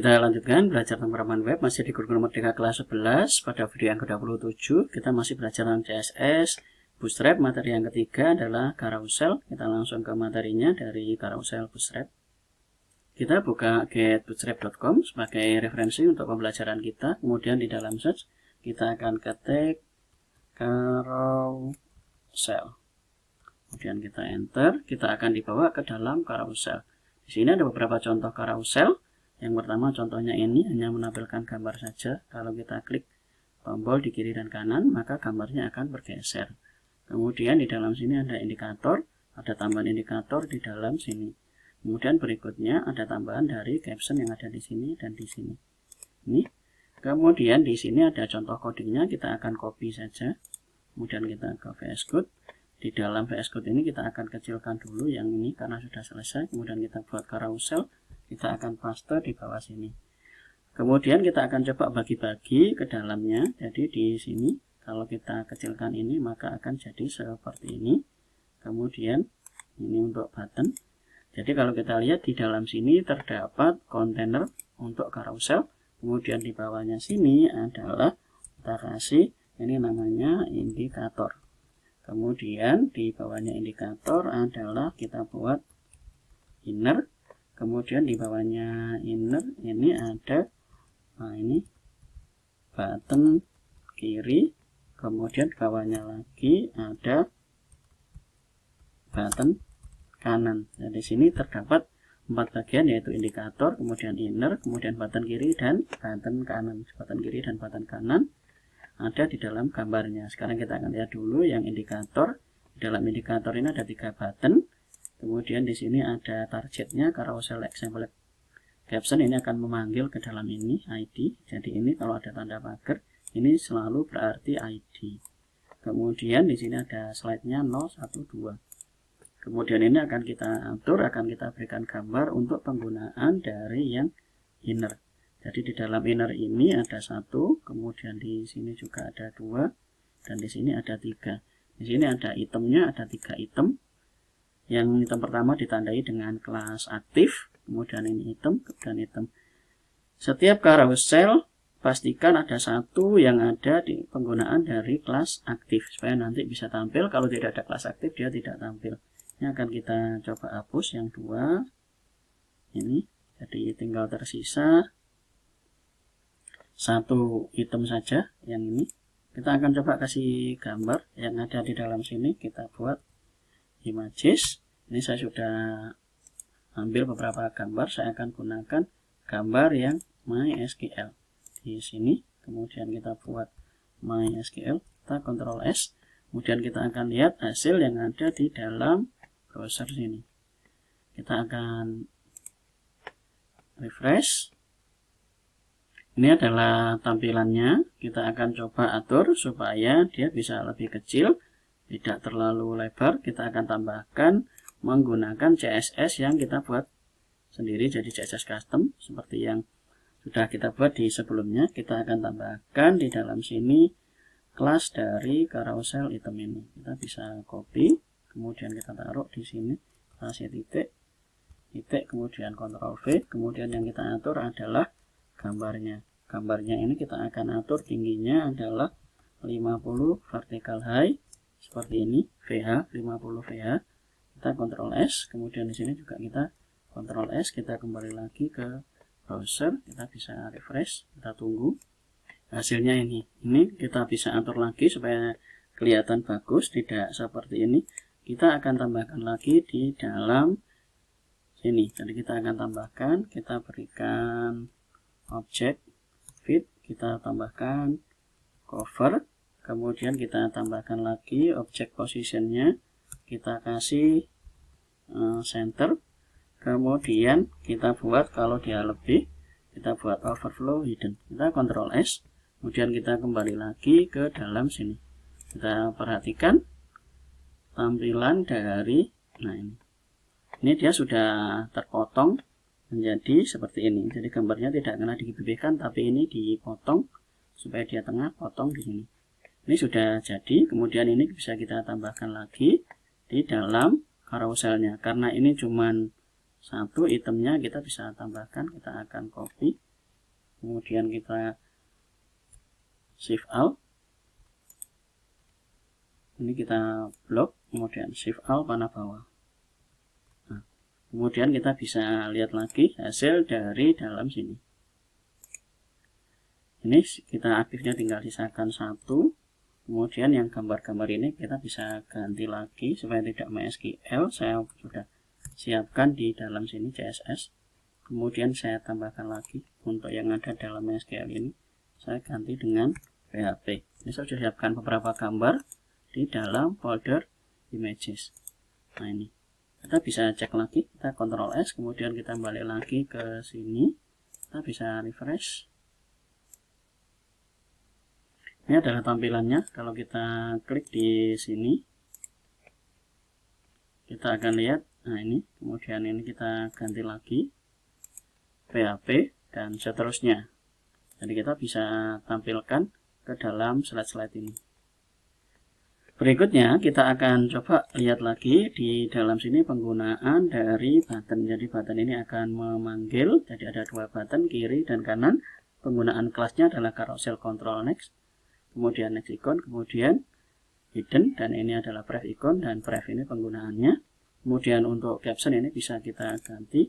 Kita lanjutkan belajar pemrograman web masih di Guru Merdeka kelas 11. Pada video yang ke-27 kita masih belajar tentang CSS, Bootstrap. Materi yang ketiga adalah carousel. Kita langsung ke materinya dari carousel Bootstrap. Kita buka getbootstrap.com sebagai referensi untuk pembelajaran kita. Kemudian di dalam search kita akan ketik carousel. Kemudian kita enter, kita akan dibawa ke dalam carousel. Di sini ada beberapa contoh carousel. Yang pertama contohnya ini hanya menampilkan gambar saja. Kalau kita klik tombol di kiri dan kanan, maka gambarnya akan bergeser. Kemudian di dalam sini ada indikator, ada tambahan indikator di dalam sini. Kemudian berikutnya ada tambahan dari caption yang ada di sini dan di sini. Ini. Kemudian di sini ada contoh codingnya, kita akan copy saja. Kemudian kita ke VS Code. Di dalam VS Code ini kita akan kecilkan dulu yang ini karena sudah selesai. Kemudian kita buat carousel. Kita akan paste di bawah sini. Kemudian kita akan coba bagi-bagi ke dalamnya. Jadi di sini kalau kita kecilkan ini maka akan jadi seperti ini. Kemudian ini untuk button. Jadi kalau kita lihat di dalam sini terdapat kontainer untuk carousel. Kemudian di bawahnya sini adalah kita kasih ini namanya indikator. Kemudian di bawahnya indikator adalah kita buat inner. Kemudian di bawahnya inner ini ada ini button kiri, kemudian di bawahnya lagi ada button kanan. Nah, di sini terdapat 4 bagian yaitu indikator, kemudian inner, kemudian button kiri dan button kanan. Button kiri dan button kanan ada di dalam gambarnya. Sekarang kita akan lihat dulu yang indikator. Di dalam indikator ini ada 3 button. Kemudian di sini ada targetnya, carousel example caption ini akan memanggil ke dalam ini ID. Jadi ini kalau ada tanda pagar, ini selalu berarti ID. Kemudian di sini ada slide-nya 0, 1, 2. Kemudian ini akan kita atur, akan kita berikan gambar untuk penggunaan dari yang inner. Jadi di dalam inner ini ada 1, kemudian di sini juga ada 2, dan di sini ada 3. Di sini ada itemnya, ada 3 item. Yang item pertama ditandai dengan kelas aktif, kemudian ini item, kemudian item. Setiap carousel pastikan ada 1 yang ada di penggunaan dari kelas aktif supaya nanti bisa tampil. Kalau tidak ada kelas aktif dia tidak tampil. Ini akan kita coba hapus yang 2 ini, jadi tinggal tersisa 1 item saja yang ini. Kita akan coba kasih gambar yang ada di dalam sini. Kita buat images. Ini saya sudah ambil beberapa gambar. Saya akan gunakan gambar yang MySQL di sini. Kemudian kita buat MySQL. Kita Ctrl S. Kemudian kita akan lihat hasil yang ada di dalam browser sini. Kita akan refresh. Ini adalah tampilannya. Kita akan coba atur supaya dia bisa lebih kecil, tidak terlalu lebar. Kita akan tambahkan menggunakan CSS yang kita buat sendiri, jadi CSS custom seperti yang sudah kita buat di sebelumnya. Kita akan tambahkan di dalam sini kelas dari carousel item ini. Kita bisa copy, kemudian kita taruh di sini, kasih titik, kemudian Ctrl V. Kemudian yang kita atur adalah gambarnya. Gambarnya ini kita akan atur tingginya adalah 50 vertical high seperti ini, VH 50 VH. Kita Ctrl S, kemudian di sini juga kita Ctrl S, kita kembali lagi ke browser, kita bisa refresh, kita tunggu hasilnya ini. Ini kita bisa atur lagi supaya kelihatan bagus, tidak seperti ini. Kita akan tambahkan lagi di dalam sini. Jadi kita akan tambahkan, kita berikan object fit, kita tambahkan cover, kemudian kita tambahkan lagi object positionnya, kita kasih center, kemudian kita buat kalau dia lebih, kita buat overflow hidden. Kita Ctrl S, kemudian kita kembali lagi ke dalam sini. Kita perhatikan tampilan dari, nah ini dia sudah terpotong menjadi seperti ini. Jadi gambarnya tidak kena dipipihkan, tapi ini dipotong supaya dia tengah, potong di sini. Ini sudah jadi. Kemudian ini bisa kita tambahkan lagi di dalam carouselnya. Karena ini cuman 1 itemnya, kita bisa tambahkan. Kita akan copy, kemudian kita Shift Alt, ini kita blok, kemudian Shift Alt panah bawah. Nah, kemudian kita bisa lihat lagi hasil dari dalam sini. Ini kita aktifnya tinggal sisakan 1. Kemudian yang gambar-gambar ini kita bisa ganti lagi supaya tidak MySQL. Saya sudah siapkan di dalam sini CSS. Kemudian saya tambahkan lagi untuk yang ada dalam MySQL ini. Saya ganti dengan PHP. Ini saya sudah siapkan beberapa gambar di dalam folder images. Nah ini kita bisa cek lagi. Kita Ctrl S, kemudian kita balik lagi ke sini. Kita bisa refresh. Ini adalah tampilannya. Kalau kita klik di sini, kita akan lihat. Nah ini, kemudian ini kita ganti lagi PHP dan seterusnya. Jadi kita bisa tampilkan ke dalam slide-slide ini. Berikutnya kita akan coba lihat lagi di dalam sini penggunaan dari button. Jadi button ini akan memanggil. Jadi ada 2 button, kiri dan kanan. Penggunaan kelasnya adalah carousel control next. Kemudian next icon, kemudian hidden, dan ini adalah pref icon, dan pref ini penggunaannya. Kemudian untuk caption ini bisa kita ganti,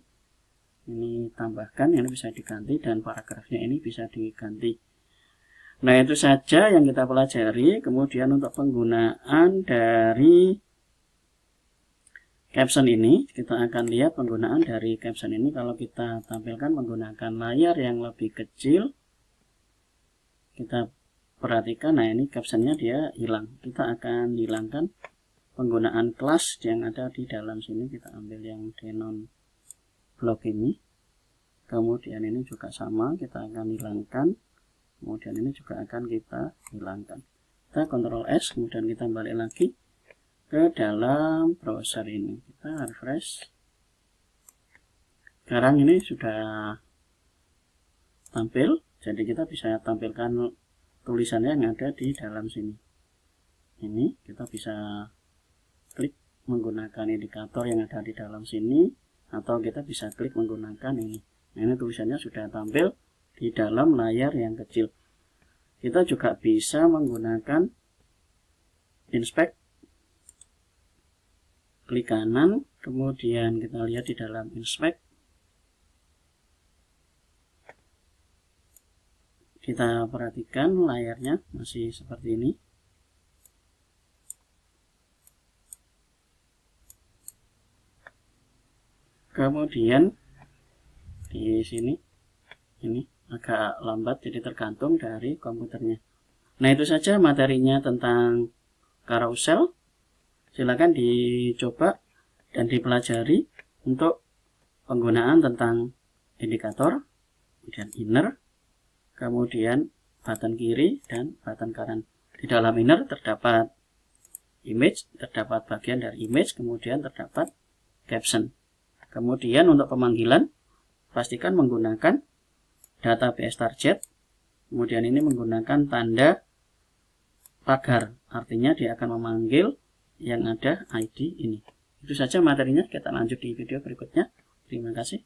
ini tambahkan, ini bisa diganti, dan paragrafnya ini bisa diganti. Nah itu saja yang kita pelajari. Kemudian untuk penggunaan dari caption ini, kita akan lihat penggunaan dari caption ini. Kalau kita tampilkan menggunakan layar yang lebih kecil, kita perhatikan, nah ini captionnya dia hilang. Kita akan hilangkan penggunaan kelas yang ada di dalam sini. Kita ambil yang denon block ini. Kemudian ini juga sama, kita akan hilangkan. Kemudian ini juga akan kita hilangkan. Kita Ctrl S, kemudian kita balik lagi ke dalam browser ini. Kita refresh. Sekarang ini sudah tampil. Jadi kita bisa tampilkan tulisannya yang ada di dalam sini. Ini kita bisa klik menggunakan indikator yang ada di dalam sini, atau kita bisa klik menggunakan ini. Nah, ini tulisannya sudah tampil di dalam layar yang kecil. Kita juga bisa menggunakan inspect, klik kanan, kemudian kita lihat di dalam inspect. Kita perhatikan layarnya masih seperti ini. Kemudian di sini ini agak lambat, jadi tergantung dari komputernya. Nah itu saja materinya tentang carousel. Silakan dicoba dan dipelajari untuk penggunaan tentang indikator, kemudian inner, kemudian button kiri dan button kanan. Di dalam inner terdapat image, terdapat bagian dari image, kemudian terdapat caption. Kemudian untuk pemanggilan, pastikan menggunakan data PS target. Kemudian ini menggunakan tanda pagar, artinya dia akan memanggil yang ada ID ini. Itu saja materinya, kita lanjut di video berikutnya. Terima kasih.